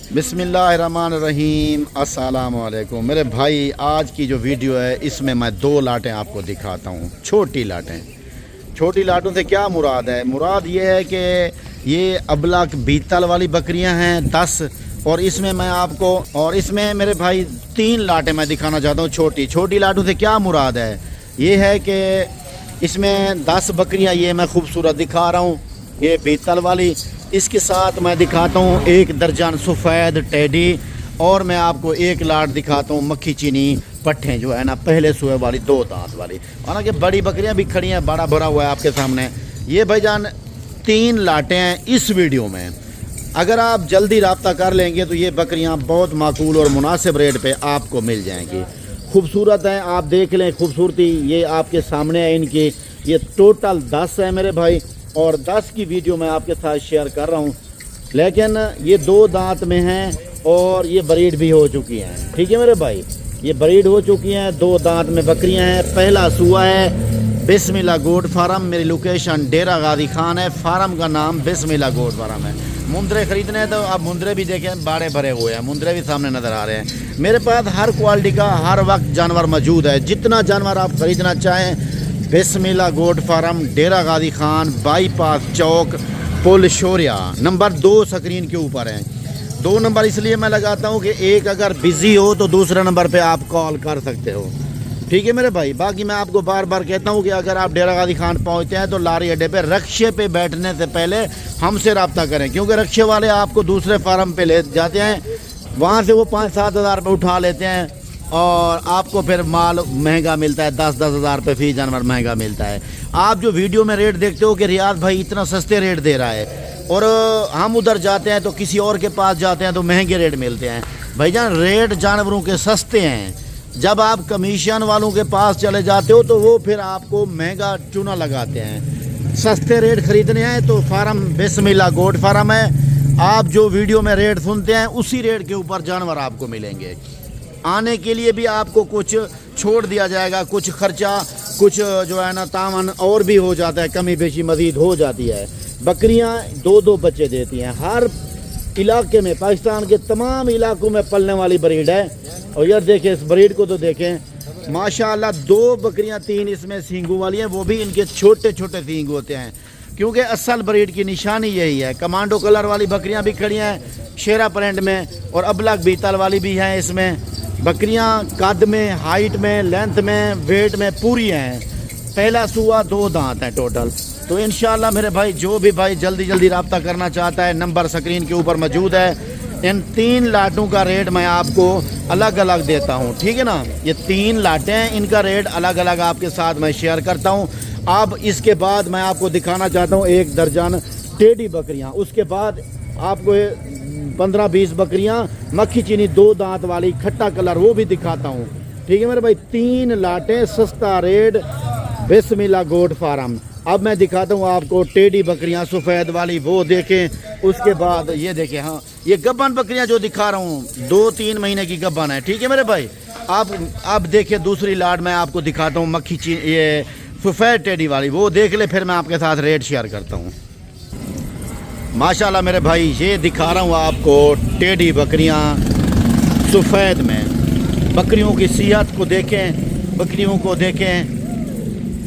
बिस्मिल्लाहिर्रहमानिर्रहीम। अस्सलामु अलैकुम मेरे भाई। आज की जो वीडियो है इसमें मैं दो लाटें आपको दिखाता हूँ, छोटी लाटें। छोटी लाटों से क्या मुराद है? मुराद ये है कि ये अबलग बीतल वाली बकरियां हैं 10, और इसमें मैं आपको इसमें मेरे भाई 3 लाटें मैं दिखाना चाहता हूँ। छोटी लाटों से क्या मुराद है? ये है कि इसमें 10 बकरियां ये मैं खूबसूरत दिखा रहा हूँ, ये बीतल वाली। इसके साथ मैं दिखाता हूँ 1 दर्जन सफ़ेद टेडी, और मैं आपको 1 लाट दिखाता हूँ मक्खी चीनी पट्ठें जो है ना, पहले सुए वाली 2 दांत वाली। हालांकि बड़ी बकरियां भी खड़ी हैं, बड़ा भरा हुआ है आपके सामने। ये भाईजान 3 लाटें हैं इस वीडियो में। अगर आप जल्दी रब्ता कर लेंगे तो ये बकरियां बहुत माकूल और मुनासिब रेट पे आपको मिल जाएंगी। खूबसूरत हैं, आप देख लें खूबसूरती, ये आपके सामने है इनकी। ये टोटल 10 है मेरे भाई, और 10 की वीडियो मैं आपके साथ शेयर कर रहा हूँ। लेकिन ये 2 दांत में हैं और ये ब्रीड भी हो चुकी हैं। ठीक है मेरे भाई, ये ब्रीड हो चुकी हैं, 2 दांत में बकरियां हैं। पहला सुआ है बिस्मिल्लाह गोट फार्म। मेरी लोकेशन डेरा गाजी खान है, फार्म का नाम बिस्मिल्लाह गोट फार्म है। मुंदरे खरीदने हैं तो आप मुंदरे भी देखें, बाड़े भरे हुए हैं, मुंदरे भी सामने नज़र आ रहे हैं। मेरे पास हर क्वालिटी का हर वक्त जानवर मौजूद है। जितना जानवर आप खरीदना चाहें, बिस्मिल्लाह गोट फार्म, डेरा गाजी खान, बाईपास चौक, पुल शोरिया, नंबर 2 स्क्रीन के ऊपर है। 2 नंबर इसलिए मैं लगाता हूँ कि एक अगर बिज़ी हो तो दूसरे नंबर पे आप कॉल कर सकते हो। ठीक है मेरे भाई। बाकी मैं आपको बार बार कहता हूँ कि अगर आप डेरा गाजी खान पहुँचते हैं तो लारी अड्डे पे रक्शे पे बैठने से पहले हमसे रब्ता करें, क्योंकि रक्शे वाले आपको दूसरे फार्म पे ले जाते हैं, वहाँ से वो 5-7 हज़ार रुपये उठा लेते हैं, और आपको फिर माल महंगा मिलता है। 10-10 हज़ार रुपये फी जानवर महंगा मिलता है। आप जो वीडियो में रेट देखते हो कि रियाज भाई इतना सस्ते रेट दे रहा है, और हम उधर जाते हैं तो किसी और के पास जाते हैं तो महंगे रेट मिलते हैं। भाईजान रेट जानवरों के सस्ते हैं। जब आप कमीशन वालों के पास चले जाते हो तो वो फिर आपको महंगा चूना लगाते हैं। सस्ते रेट खरीदने हैं तो फार्म बिस्मिल्लाह गोट फार्म है। आप जो वीडियो में रेट सुनते हैं उसी रेट के ऊपर जानवर आपको मिलेंगे। आने के लिए भी आपको कुछ छोड़ दिया जाएगा, कुछ खर्चा, कुछ जो है ना तामन और भी हो जाता है, कमी बेशी मज़ीद हो जाती है। बकरियां 2-2 बच्चे देती हैं। हर इलाके में, पाकिस्तान के तमाम इलाकों में पलने वाली ब्रीड है। और यार देखें इस ब्रीड को तो देखें, माशाल्लाह 2 बकरियां 3 इसमें सींगों वाली हैं, वो भी इनके छोटे छोटे सींग होते हैं, क्योंकि असल ब्रीड की निशानी यही है। कमांडो कलर वाली बकरियां भी खड़ी हैं शेरा प्रिंट में, और अबलग बीतल वाली भी हैं। इसमें बकरियां कद में, हाइट में, लेंथ में, वेट में पूरी हैं। पहला सुआ 2 दांत हैं टोटल। तो इंशाल्लाह मेरे भाई, जो भी भाई जल्दी रब्ता करना चाहता है, नंबर स्क्रीन के ऊपर मौजूद है। इन 3 लाटों का रेट मैं आपको अलग अलग देता हूँ, ठीक है ना। ये 3 लाटें हैं, इनका रेट अलग अलग आपके साथ मैं शेयर करता हूँ। अब इसके बाद मैं आपको दिखाना चाहता हूँ 1 दर्जन टेडी बकरियाँ। उसके बाद आपको 15-20 बकरियां मक्खी चीनी 2 दांत वाली, खट्टा कलर, वो भी दिखाता हूँ। ठीक है मेरे भाई। 3 लाटें, सस्ता रेट, बिस्मिल्लाह गोट फार्म। अब मैं दिखाता हूँ आपको टेडी बकरियां सफ़ेद वाली, वो देखें। उसके बाद ये देखें, हाँ ये गब्बन बकरियां जो दिखा रहा हूँ 2-3 महीने की गब्बन है। ठीक है मेरे भाई। अब देखिए दूसरी लाट मैं आपको दिखाता हूँ मक्खी चीनी, ये सफ़ेद टेडी वाली, वो देख ले, फिर मैं आपके साथ रेट शेयर करता हूँ। माशाल्लाह मेरे भाई, ये दिखा रहा हूँ आपको टेडी बकरियां सफ़ेद में। बकरियों की सेहत को देखें, बकरियों को देखें।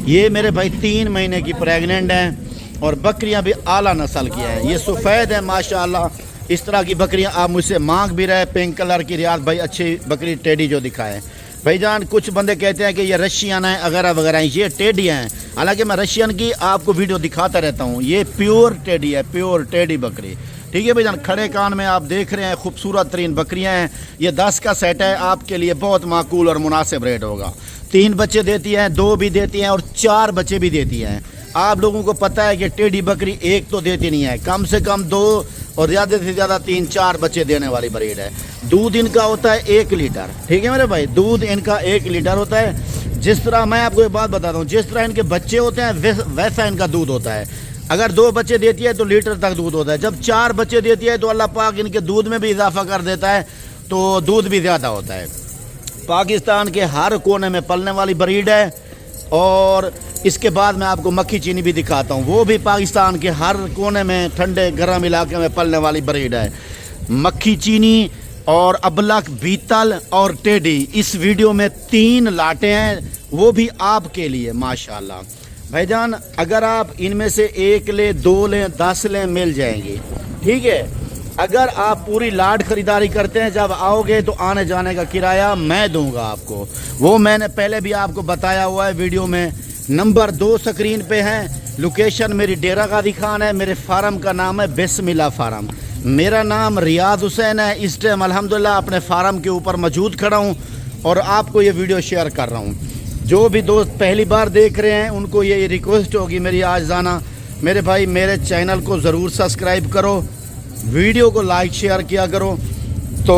ये मेरे भाई 3 महीने की प्रेग्नेंट हैं, और बकरियां भी आला नस्ल की हैं। ये सफ़ेद है माशाल्लाह। इस तरह की बकरियां आप मुझसे मांग भी रहे, पिंक कलर की। रियाज भाई अच्छी बकरी टेडी जो दिखाए भाईजान। कुछ बंदे कहते हैं कि ये रशियन है वगैरह वगैरह, ये टेडी हैं। हालांकि मैं रशियन की आपको वीडियो दिखाता रहता हूँ। ये प्योर टेडी है, प्योर टेडी बकरी। ठीक है भाईजान। खड़े कान में आप देख रहे हैं, खूबसूरत तरीन बकरियां हैं। ये 10 का सेट है, आपके लिए बहुत माकूल और मुनासिब रेट होगा। 3 बच्चे देती हैं, 2 भी देती हैं, और 4 बच्चे भी देती हैं। आप लोगों को पता है कि टेडी बकरी 1 तो देती नहीं है, कम से कम 2 और ज़्यादा से ज़्यादा 3-4 बच्चे देने वाली ब्रीड है। दूध इनका होता है 1 लीटर। ठीक है मेरे भाई, दूध इनका 1 लीटर होता है। जिस तरह मैं आपको एक बात बताता हूँ, जिस तरह इनके बच्चे होते हैं वैसा इनका दूध होता है। अगर 2 बच्चे देती है तो लीटर तक दूध होता है। जब 4 बच्चे देती है तो अल्लाह पाक इनके दूध में भी इजाफा कर देता है, तो दूध भी ज़्यादा होता है। पाकिस्तान के हर कोने में पलने वाली ब्रीड है। और इसके बाद मैं आपको मक्खी चीनी भी दिखाता हूँ, वो भी पाकिस्तान के हर कोने में ठंडे गर्म इलाके में पलने वाली ब्रीड है। मक्खी चीनी और अबलक, बीतल और टेडी। इस वीडियो में 3 लाटें हैं, वो भी आपके लिए माशाल्लाह। भाईजान अगर आप इनमें से 1 लें, 2 लें, 10 लें, मिल जाएंगी, ठीक है। अगर आप पूरी लाट खरीदारी करते हैं, जब आओगे तो आने जाने का किराया मैं दूंगा आपको, वो मैंने पहले भी आपको बताया हुआ है वीडियो में। नंबर 2 स्क्रीन पे है, लोकेशन मेरी डेरा गाजी खान है, मेरे फार्म का नाम है बिस्मिल्लाह फार्म। मेरा नाम रियाज हुसैन है। इस टाइम अल्हम्दुलिल्लाह अपने फार्म के ऊपर मौजूद खड़ा हूँ और आपको ये वीडियो शेयर कर रहा हूँ। जो भी दोस्त पहली बार देख रहे हैं उनको ये रिक्वेस्ट होगी मेरी आज जाना, मेरे भाई मेरे चैनल को ज़रूर सब्सक्राइब करो, वीडियो को लाइक शेयर किया करो। तो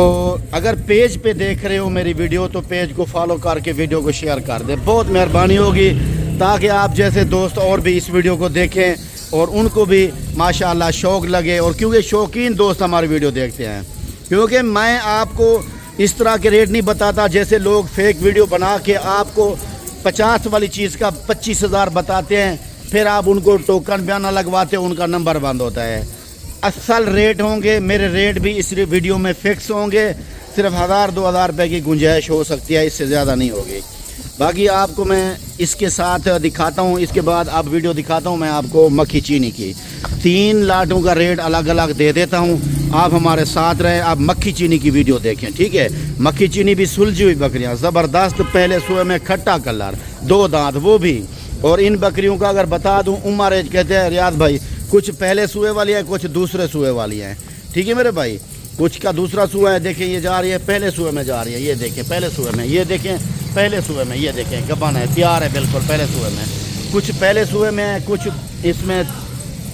अगर पेज पे देख रहे हो मेरी वीडियो तो पेज को फॉलो करके वीडियो को शेयर कर दे, बहुत मेहरबानी होगी, ताकि आप जैसे दोस्त और भी इस वीडियो को देखें और उनको भी माशाल्लाह शौक़ लगे। और क्योंकि शौकीन दोस्त हमारी वीडियो देखते हैं, क्योंकि मैं आपको इस तरह के रेट नहीं बताता जैसे लोग फेक वीडियो बना के आपको 50 वाली चीज़ का 25,000 बताते हैं, फिर आप उनको टोकन बयाना लगवाते हैं, उनका नंबर बंद होता है। असल रेट होंगे, मेरे रेट भी इस वीडियो में फ़िक्स होंगे, सिर्फ 1,000-2,000 रुपये की गुंजाइश हो सकती है, इससे ज़्यादा नहीं होगी। बाकी आपको मैं इसके साथ दिखाता हूँ, इसके बाद आप वीडियो दिखाता हूँ मैं आपको मक्खी चीनी की। 3 लाटों का रेट अलग अलग दे देता हूँ, आप हमारे साथ रहें, आप मक्खी चीनी की वीडियो देखें, ठीक है। मक्खी चीनी भी सुलझी हुई बकरियाँ, ज़बरदस्त, पहले सुबह में खट्टा कलर, 2 दांत वो भी। और इन बकरियों का अगर बता दूँ उमर एज कहते हैं रियाज भाई, कुछ पहले सुए वाली है, कुछ दूसरे सुए वाली हैं, ठीक है मेरे भाई। कुछ का दूसरा सुआ है, देखें ये जा रही है पहले सुए में जा रही है, ये देखें पहले सुए में, ये देखें पहले सुए में, ये देखें गबन है, तैयार है बिल्कुल पहले सुए में। कुछ पहले सुए में है, कुछ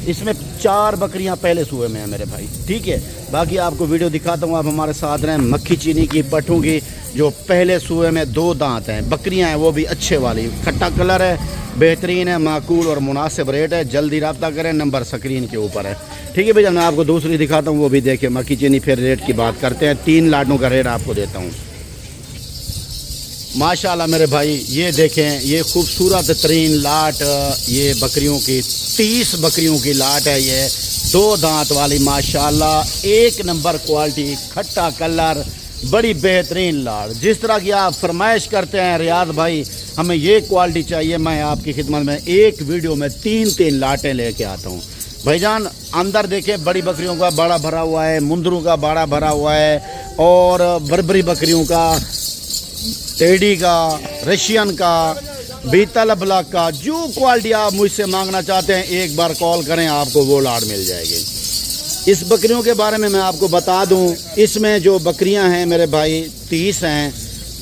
इसमें 4 बकरियां पहले सुए में है मेरे भाई, ठीक है। बाकी आपको वीडियो दिखाता हूँ, आप हमारे साथ रहें। मक्खी चीनी की पठों की जो पहले सुए में 2 दांत हैं बकरियां हैं, वो भी अच्छे वाली, खट्टा कलर है, बेहतरीन है, माकूल और मुनासिब रेट है। जल्दी रब्ता करें, नंबर स्क्रीन के ऊपर है, ठीक है भैया। मैं आपको दूसरी दिखाता हूँ, वो भी देखिए मक्खी चीनी, फिर रेट की बात करते हैं। 3 लाटों का रेट आपको देता हूँ माशाल्लाह मेरे भाई। ये देखें, ये खूबसूरत तरीन लाट, ये बकरियों की 30 बकरियों की लाट है, ये 2 दांत वाली माशाल्लाह, 1 नंबर क्वालिटी, खट्टा कलर, बड़ी बेहतरीन लाट। जिस तरह की आप फरमाइश करते हैं रियाज भाई हमें ये क्वालिटी चाहिए, मैं आपकी खिदमत में एक वीडियो में 3-3 लाटें लेके आता हूँ भाईजान। अंदर देखें, बड़ी बकरियों का बाड़ा भरा हुआ है, मुंदरों का बाड़ा भरा हुआ है, और बरबरी बकरियों का, टेडी का, रशियन का, बीतल ब्लॉक का, जो क्वालिटी आप मुझसे मांगना चाहते हैं एक बार कॉल करें, आपको वो लाट मिल जाएगी। इस बकरियों के बारे में मैं आपको बता दूं, इसमें जो बकरियां हैं मेरे भाई 30 हैं,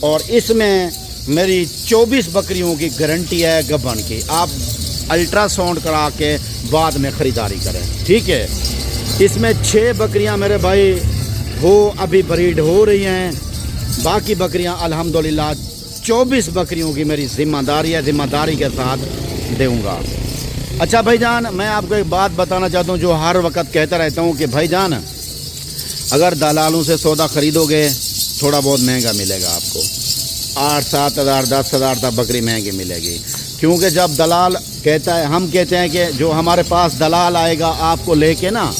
और इसमें मेरी 24 बकरियों की गारंटी है गबन की। आप अल्ट्रासाउंड करा के बाद में ख़रीदारी करें, ठीक है। इसमें 6 बकरियां मेरे भाई वो अभी ब्रीड हो रही हैं, बाकी बकरियां अल्हम्दुलिल्लाह 24 बकरियों की मेरी ज़िम्मेदारी है, ज़िम्मेदारी के साथ दूँगा। अच्छा भाईजान, मैं आपको एक बात बताना चाहता हूँ जो हर वक्त कहता रहता हूँ कि भाईजान अगर दलालों से सौदा ख़रीदोगे थोड़ा बहुत महंगा मिलेगा आपको, 8-7 हज़ार 10 हज़ार तक बकरी महंगी मिलेगी। क्योंकि जब दलाल कहता है, हम कहते हैं कि जो हमारे पास दलाल आएगा आपको लेके ना,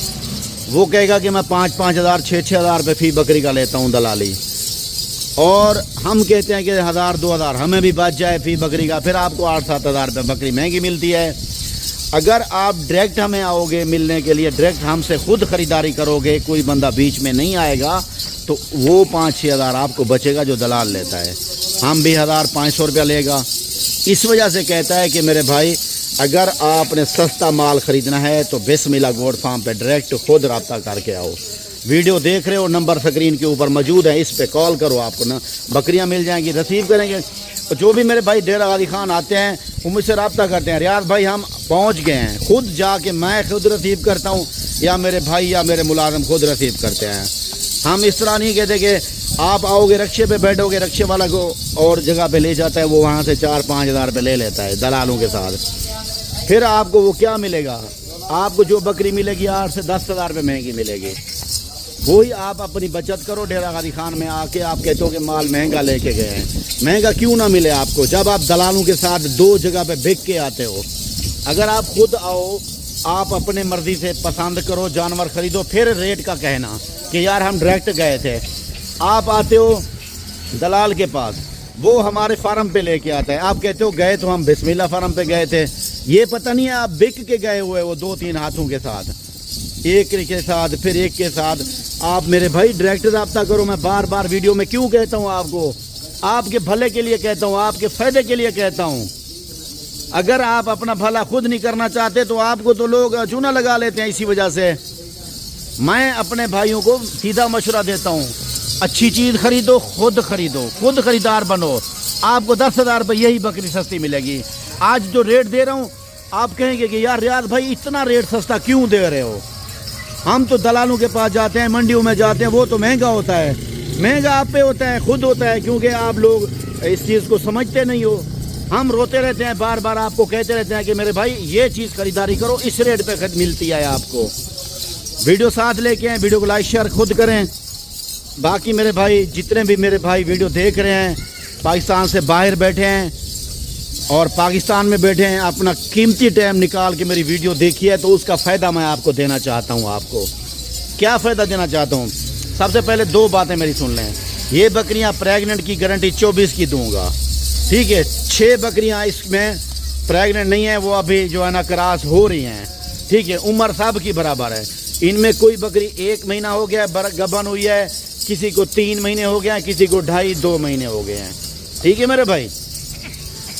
वो कहेगा कि मैं 5-5 हज़ार 6-6 हज़ार रुपये फ़ी बकरी का लेता हूँ दलाली, और हम कहते हैं कि 1,000-2 हज़ार हमें भी बच जाए फ़ी बकरी का, फिर आपको 8-7 हज़ार रुपये बकरी महंगी मिलती है। अगर आप डायरेक्ट हमें आओगे मिलने के लिए, डायरेक्ट हमसे खुद ख़रीदारी करोगे, कोई बंदा बीच में नहीं आएगा, तो वो 5-6 हज़ार आपको बचेगा जो दलाल लेता है, हम भी 1,500 रुपया लेगा। इस वजह से कहता है कि मेरे भाई अगर आपने सस्ता माल ख़रीदना है तो बिस्मिल्लाह गोट फार्म पे डायरेक्ट खुद रब्ता करके आओ। वीडियो देख रहे हो, नंबर स्क्रीन के ऊपर मौजूद है, इस पे कॉल करो, आपको ना बकरियां मिल जाएंगी, रिसीव करेंगे। तो जो भी मेरे भाई डेरा गाजी खान आते हैं वो मुझसे रब्ता करते हैं, रियाज भाई हम पहुंच गए हैं, खुद जाके मैं खुद रिसीव करता हूं, या मेरे भाई या मेरे मुलाजिम खुद रिसीव करते हैं। हम इस तरह नहीं कहते कि आप आओगे रक्शे पे बैठोगे, रक्शे वाला को और जगह पे ले जाता है, वो वहाँ से 4-5 हज़ार रुपये ले लेता है दलालों के साथ। फिर आपको वो क्या मिलेगा, आपको जो बकरी मिलेगी 8 से 10 हज़ार रुपये महंगी मिलेगी। वही आप अपनी बचत करो, डेरा गाजी खान में आके आप कहते हो कि माल महंगा लेके गए हैं, महंगा क्यों ना मिले आपको जब आप दलालों के साथ 2 जगह पे बिक के आते हो। अगर आप खुद आओ, आप अपने मर्जी से पसंद करो, जानवर खरीदो, फिर रेट का कहना कि यार हम डायरेक्ट गए थे। आप आते हो दलाल के पास, वो हमारे फार्म पे लेके आता है, आप कहते हो गए तो हम बिस्मिल्लाह फार्म पे गए थे, ये पता नहीं है आप बिक के गए हुए वो 2-3 हाथों के साथ, एक के साथ फिर एक के साथ। आप मेरे भाई डायरेक्ट रब्ता करो। मैं बार बार वीडियो में क्यों कहता हूँ आपको, आपके भले के लिए कहता हूँ, आपके फ़ायदे के लिए कहता हूँ। अगर आप अपना भला खुद नहीं करना चाहते तो आपको तो लोग चूना लगा लेते हैं। इसी वजह से मैं अपने भाइयों को सीधा मशवरा देता हूँ, अच्छी चीज़ खरीदो, खुद खरीदो, खुद खरीदार बनो। आपको 10,000 रुपये यही बकरी सस्ती मिलेगी। आज जो रेट दे रहा हूँ आप कहेंगे कि यार रियाज भाई इतना रेट सस्ता क्यों दे रहे हो। हम तो दलालों के पास जाते हैं, मंडियों में जाते हैं, वो तो महंगा होता है। महंगा आप पे होता है, खुद होता है, क्योंकि आप लोग इस चीज़ को समझते नहीं हो। हम रोते रहते हैं, बार बार आपको कहते रहते हैं कि मेरे भाई ये चीज़ खरीदारी करो, इस रेट पे मिलती है आपको। वीडियो साथ लेके आए, वीडियो को लाइक शेयर खुद करें। बाकी मेरे भाई जितने भी मेरे भाई वीडियो देख रहे हैं, पाकिस्तान से बाहर बैठे हैं और पाकिस्तान में बैठे हैं, अपना कीमती टाइम निकाल के मेरी वीडियो देखी है, तो उसका फ़ायदा मैं आपको देना चाहता हूँ। आपको क्या फ़ायदा देना चाहता हूँ, सबसे पहले 2 बातें मेरी सुन लें। ये बकरियाँ प्रेग्नेंट की गारंटी 24 की दूंगा, ठीक है। 6 बकरियाँ इसमें प्रेग्नेंट नहीं है, वो अभी जो है ना क्रॉस हो रही हैं, ठीक है। उम्र सब की बराबर है। इनमें कोई बकरी 1 महीना हो गया है गबन हुई है, किसी को 3 महीने हो गए हैं, किसी को 2.5-2 महीने हो गए हैं, ठीक है मेरे भाई।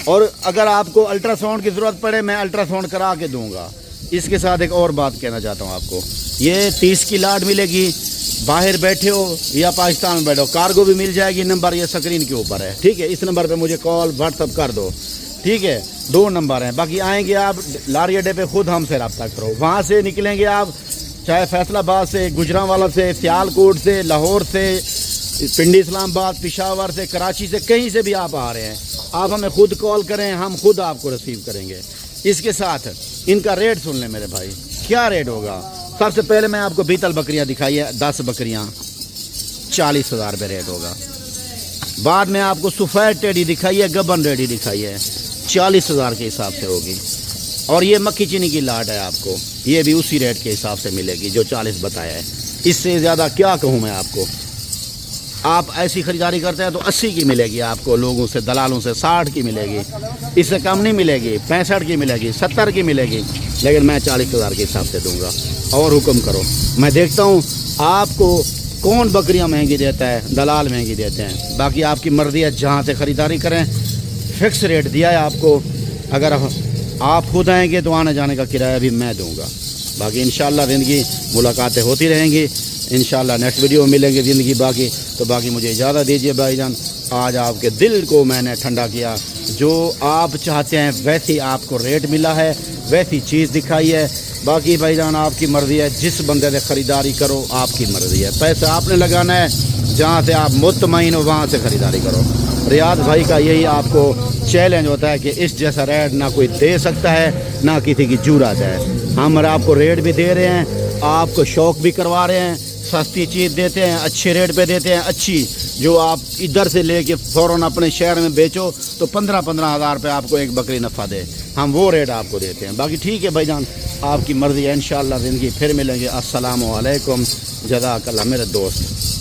और अगर आपको अल्ट्रासाउंड की ज़रूरत पड़े मैं अल्ट्रासाउंड करा के दूंगा। इसके साथ एक और बात कहना चाहता हूँ आपको, ये 30 की लाट मिलेगी, बाहर बैठे हो या पाकिस्तान में बैठे हो, कार्गो भी मिल जाएगी। नंबर ये स्क्रीन के ऊपर है, ठीक है। इस नंबर पे मुझे कॉल व्हाट्सअप कर दो, ठीक है। 2 नंबर हैं। बाकी आएंगे आप लारी अड्डे पे खुद हमसे रब्ता करो। वहाँ से निकलेंगे आप चाहे फैसलाबाद से, गुजरांवाला से, सियालकोट से, लाहौर से, पिंडी इस्लामाबाद, पेशावर से, कराची से, कहीं से भी आप आ रहे हैं, आप हमें खुद कॉल करें, हम खुद आपको रिसीव करेंगे। इसके साथ इनका रेट सुन लें मेरे भाई, क्या रेट होगा। सबसे पहले मैं आपको बीतल बकरियां दिखाई है, 10 बकरियां 40,000 रुपये रेट होगा। बाद में आपको सफ़ेद टेडी दिखाई है, गबन रेडी दिखाई है, 40,000 के हिसाब से होगी। और ये मक्खी चीनी की लाट है, आपको ये भी उसी रेट के हिसाब से मिलेगी जो 40 बताया है। इससे ज़्यादा क्या कहूँ मैं आपको। आप ऐसी ख़रीदारी करते हैं तो 80 की मिलेगी आपको, लोगों से दलालों से 60 की मिलेगी, इससे कम नहीं मिलेगी। 65 की मिलेगी, 70 की मिलेगी, लेकिन मैं 40,000 के हिसाब से दूंगा। और हुक्म करो, मैं देखता हूँ आपको कौन बकरियाँ महंगी देता है, दलाल महंगी देते हैं। बाकी आपकी मर्ज़ी है, जहाँ से ख़रीदारी करें। फ़िक्स रेट दिया है आपको, अगर आप खुद आएंगे तो आने जाने का किराया भी मैं दूंगा। बाकी इंशाल्लाह ज़िंदगी मुलाकातें होती रहेंगी, इंशाल्लाह नेक्स्ट वीडियो में मिलेंगे ज़िंदगी बाकी। तो बाकी मुझे इजाज़त दीजिए भाईजान। आज आपके दिल को मैंने ठंडा किया, जो आप चाहते हैं वैसी आपको रेट मिला है, वैसी चीज़ दिखाई है। बाकी भाईजान आपकी मर्ज़ी है, जिस बंदे से ख़रीदारी करो आपकी मर्ज़ी है, पैसा आपने लगाना है, जहाँ से आप मुतमईन हो वहाँ से ख़रीदारी करो। रियाज भाई का यही आपको चैलेंज होता है कि इस जैसा रेट ना कोई दे सकता है, ना किसी की जरूरत है। हम आपको रेट भी दे रहे हैं, आपको शौक़ भी करवा रहे हैं, सस्ती चीज़ देते हैं, अच्छे रेट पे देते हैं। अच्छी जो आप इधर से लेके फ़ौरन अपने शहर में बेचो तो 15-15 हज़ार रुपये आपको एक बकरी नफ़ा दे, हम वो रेट आपको देते हैं। बाकी ठीक है भाईजान, आपकी मर्ज़ी है। इंशाअल्लाह ज़िंदगी फिर मिलेंगे। अस्सलामु अलैकुम, जज़ाकल्लाह मेरे दोस्त।